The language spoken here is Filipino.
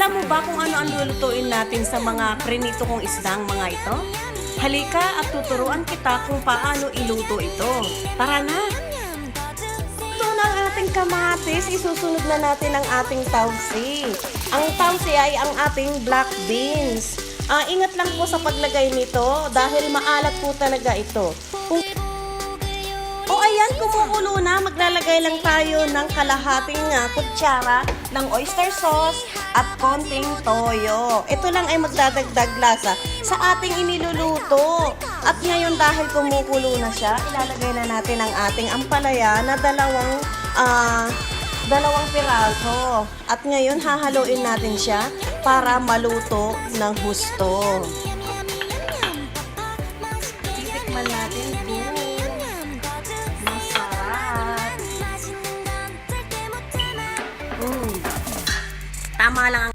Alam mo ba kung ano ang lulutuin natin sa mga prinito kong isdang mga ito? Halika at tuturuan kita kung paano iluto ito. Tara na! Ito na ang ating kamatis. Isusunod na natin ang ating tausi. Ang tausi ay ang ating black beans. Ingat lang po sa paglagay nito dahil maalat po talaga ito. Ayan, kumukulo na. Maglalagay lang tayo ng kalahating kutsara ng oyster sauce at konting toyo. Ito lang ay magdadagdag lasa sa ating iniluluto. At ngayon dahil kumukulo na siya, ilalagay na natin ang ating ampalaya na dalawang piraso. At ngayon hahaluin natin siya para maluto ng husto. Titikman natin kung tama lang ang